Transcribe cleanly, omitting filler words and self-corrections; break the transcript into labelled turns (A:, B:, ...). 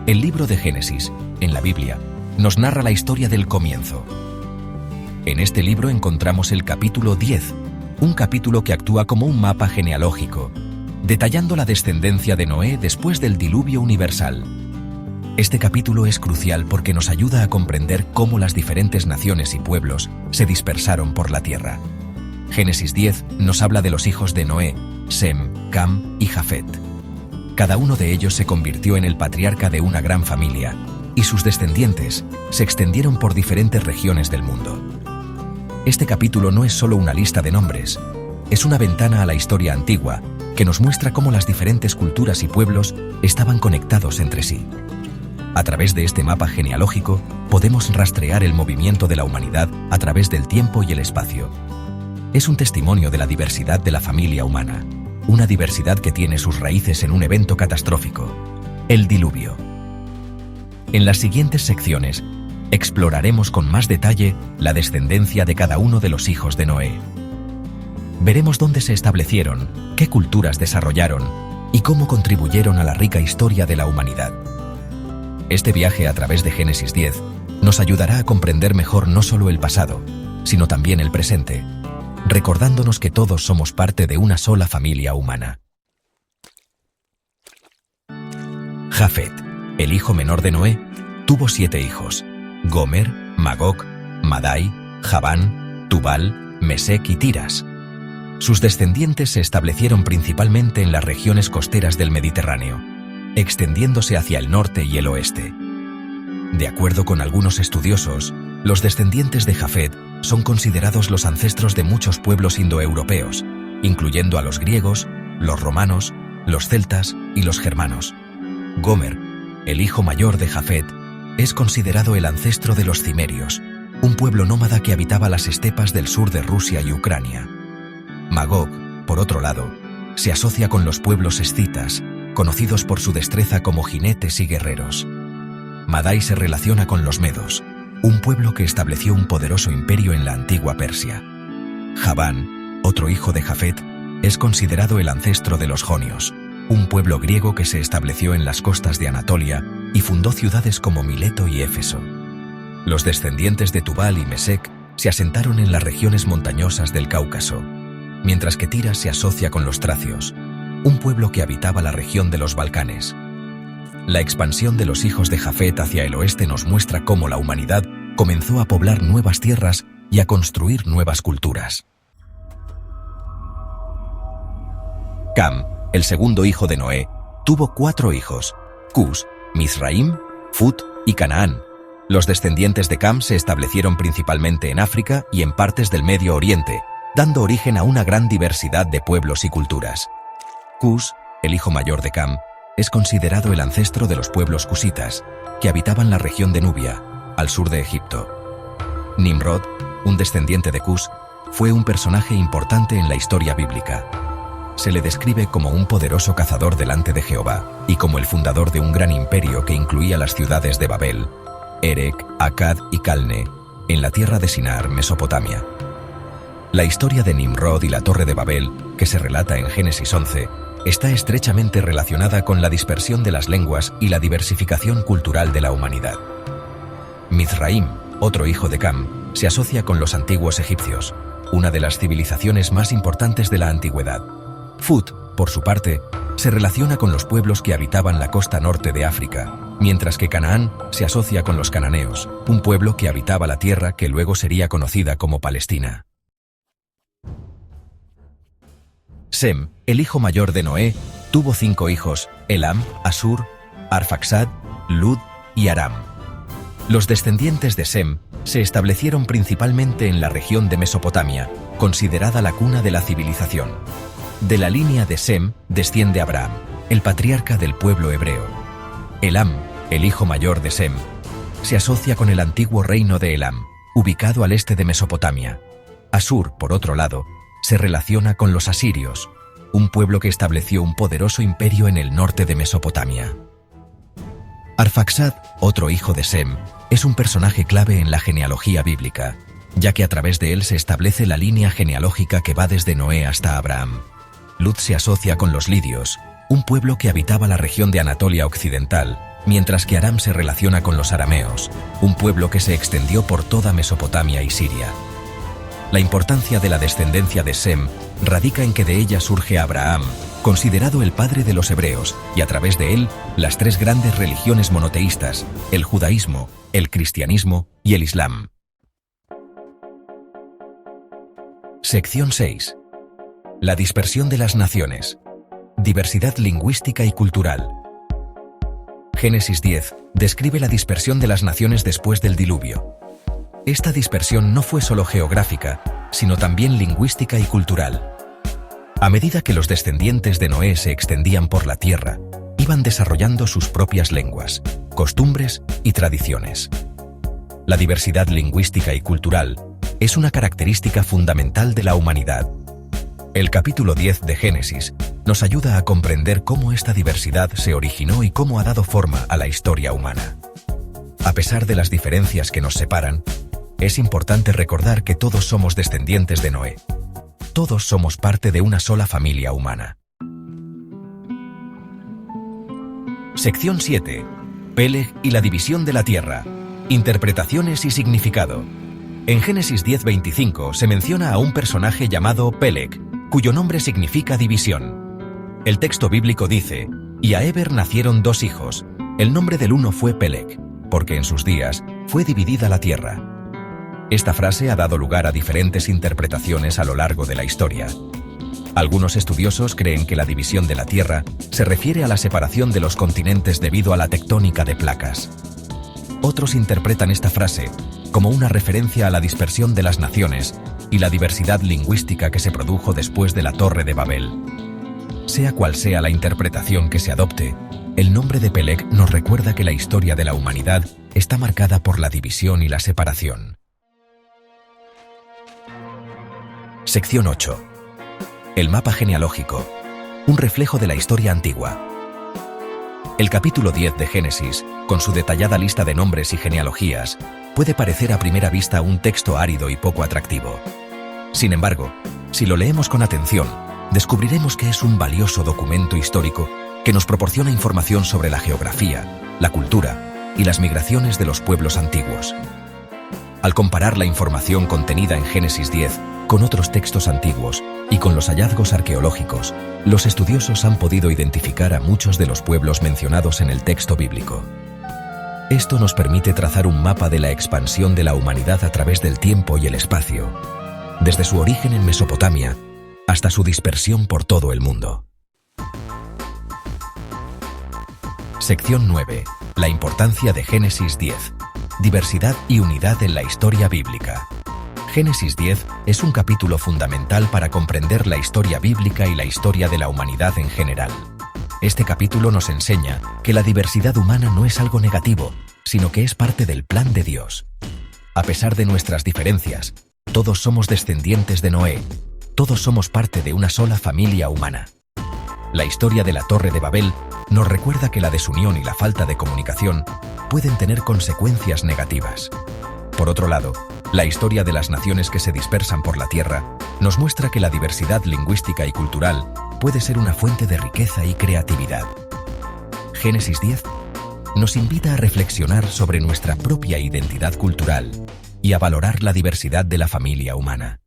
A: El libro de Génesis, en la Biblia, nos narra la historia del comienzo. En este libro encontramos el capítulo 10, un capítulo que actúa como un mapa genealógico, detallando la descendencia de Noé después del diluvio universal. Este capítulo es crucial porque nos ayuda a comprender cómo las diferentes naciones y pueblos se dispersaron por la tierra. Génesis 10 nos habla de los hijos de Noé, Sem, Cam y Jafet. Cada uno de ellos se convirtió en el patriarca de una gran familia, y sus descendientes se extendieron por diferentes regiones del mundo. Este capítulo no es solo una lista de nombres, es una ventana a la historia antigua que nos muestra cómo las diferentes culturas y pueblos estaban conectados entre sí. A través de este mapa genealógico podemos rastrear el movimiento de la humanidad a través del tiempo y el espacio. Es un testimonio de la diversidad de la familia humana, una diversidad que tiene sus raíces en un evento catastrófico, el diluvio. En las siguientes secciones, exploraremos con más detalle la descendencia de cada uno de los hijos de Noé. Veremos dónde se establecieron, qué culturas desarrollaron y cómo contribuyeron a la rica historia de la humanidad. Este viaje a través de Génesis 10 nos ayudará a comprender mejor no solo el pasado, sino también el presente, recordándonos que todos somos parte de una sola familia humana. Jafet, el hijo menor de Noé, tuvo 7 hijos: Gomer, Magog, Madai, Javán, Tubal, Mesec y Tiras. Sus descendientes se establecieron principalmente en las regiones costeras del Mediterráneo, extendiéndose hacia el norte y el oeste. De acuerdo con algunos estudiosos, los descendientes de Jafet son considerados los ancestros de muchos pueblos indoeuropeos, incluyendo a los griegos, los romanos, los celtas y los germanos. Gomer, el hijo mayor de Jafet, es considerado el ancestro de los cimerios, un pueblo nómada que habitaba las estepas del sur de Rusia y Ucrania. Magog, por otro lado, se asocia con los pueblos escitas, conocidos por su destreza como jinetes y guerreros. Madai se relaciona con los medos, un pueblo que estableció un poderoso imperio en la antigua Persia. Javán, otro hijo de Jafet, es considerado el ancestro de los jonios, un pueblo griego que se estableció en las costas de Anatolia y fundó ciudades como Mileto y Éfeso. Los descendientes de Tubal y Mesec se asentaron en las regiones montañosas del Cáucaso, mientras que Tiras se asocia con los tracios, un pueblo que habitaba la región de los Balcanes. La expansión de los hijos de Jafet hacia el oeste nos muestra cómo la humanidad comenzó a poblar nuevas tierras y a construir nuevas culturas. Cam, el segundo hijo de Noé, tuvo 4 hijos: Cus, Mizraim, Fut y Canaán. Los descendientes de Cam se establecieron principalmente en África y en partes del Medio Oriente, dando origen a una gran diversidad de pueblos y culturas. Cus, el hijo mayor de Cam, es considerado el ancestro de los pueblos cusitas, que habitaban la región de Nubia, al sur de Egipto. Nimrod, un descendiente de Cus, fue un personaje importante en la historia bíblica. Se le describe como un poderoso cazador delante de Jehová y como el fundador de un gran imperio que incluía las ciudades de Babel, Erech, Akkad y Calne, en la tierra de Sinar, Mesopotamia. La historia de Nimrod y la Torre de Babel, que se relata en Génesis 11, está estrechamente relacionada con la dispersión de las lenguas y la diversificación cultural de la humanidad. Mizraim, otro hijo de Cam, se asocia con los antiguos egipcios, una de las civilizaciones más importantes de la antigüedad. Fut, por su parte, se relaciona con los pueblos que habitaban la costa norte de África, mientras que Canaán se asocia con los cananeos, un pueblo que habitaba la tierra que luego sería conocida como Palestina. Sem, el hijo mayor de Noé, tuvo 5 hijos: Elam, Asur, Arfaxad, Lud y Aram. Los descendientes de Sem se establecieron principalmente en la región de Mesopotamia, considerada la cuna de la civilización. De la línea de Sem desciende Abraham, el patriarca del pueblo hebreo. Elam, el hijo mayor de Sem, se asocia con el antiguo reino de Elam, ubicado al este de Mesopotamia. Asur, por otro lado, se relaciona con los asirios, un pueblo que estableció un poderoso imperio en el norte de Mesopotamia. Arfaxad, otro hijo de Sem, es un personaje clave en la genealogía bíblica, ya que a través de él se establece la línea genealógica que va desde Noé hasta Abraham. Lud se asocia con los lidios, un pueblo que habitaba la región de Anatolia occidental mientras que Aram se relaciona con los arameos, un pueblo que se extendió por toda Mesopotamia y Siria. La importancia de la descendencia de Sem radica en que de ella surge Abraham, considerado el padre de los hebreos, y a través de él, las tres grandes religiones monoteístas, el judaísmo, el cristianismo y el islam. Sección 6. La dispersión de las naciones. Diversidad lingüística y cultural. Génesis 10 describe la dispersión de las naciones después del diluvio. Esta dispersión no fue solo geográfica, sino también lingüística y cultural. A medida que los descendientes de Noé se extendían por la tierra, iban desarrollando sus propias lenguas, costumbres y tradiciones. La diversidad lingüística y cultural es una característica fundamental de la humanidad. El capítulo 10 de Génesis nos ayuda a comprender cómo esta diversidad se originó y cómo ha dado forma a la historia humana. A pesar de las diferencias que nos separan, es importante recordar que todos somos descendientes de Noé. Todos somos parte de una sola familia humana. Sección 7. Peleg y la división de la tierra. Interpretaciones y significado. En Génesis 10:25 se menciona a un personaje llamado Peleg, cuyo nombre significa división. El texto bíblico dice: «Y a Eber nacieron dos hijos. El nombre del uno fue Peleg, porque en sus días fue dividida la tierra». Esta frase ha dado lugar a diferentes interpretaciones a lo largo de la historia. Algunos estudiosos creen que la división de la Tierra se refiere a la separación de los continentes debido a la tectónica de placas. Otros interpretan esta frase como una referencia a la dispersión de las naciones y la diversidad lingüística que se produjo después de la Torre de Babel. Sea cual sea la interpretación que se adopte, el nombre de Peleg nos recuerda que la historia de la humanidad está marcada por la división y la separación. Sección 8. El mapa genealógico, un reflejo de la historia antigua. El capítulo 10 de Génesis, con su detallada lista de nombres y genealogías, puede parecer a primera vista un texto árido y poco atractivo. Sin embargo, si lo leemos con atención, descubriremos que es un valioso documento histórico que nos proporciona información sobre la geografía, la cultura y las migraciones de los pueblos antiguos. Al comparar la información contenida en Génesis 10 con otros textos antiguos y con los hallazgos arqueológicos, los estudiosos han podido identificar a muchos de los pueblos mencionados en el texto bíblico. Esto nos permite trazar un mapa de la expansión de la humanidad a través del tiempo y el espacio, desde su origen en Mesopotamia hasta su dispersión por todo el mundo. Sección 9. La importancia de Génesis 10. Diversidad y unidad en la historia bíblica. Génesis 10 es un capítulo fundamental para comprender la historia bíblica y la historia de la humanidad en general. Este capítulo nos enseña que la diversidad humana no es algo negativo, sino que es parte del plan de Dios. A pesar de nuestras diferencias, todos somos descendientes de Noé, todos somos parte de una sola familia humana. La historia de la Torre de Babel nos recuerda que la desunión y la falta de comunicación pueden tener consecuencias negativas. Por otro lado, la historia de las naciones que se dispersan por la tierra nos muestra que la diversidad lingüística y cultural puede ser una fuente de riqueza y creatividad. Génesis 10 nos invita a reflexionar sobre nuestra propia identidad cultural y a valorar la diversidad de la familia humana.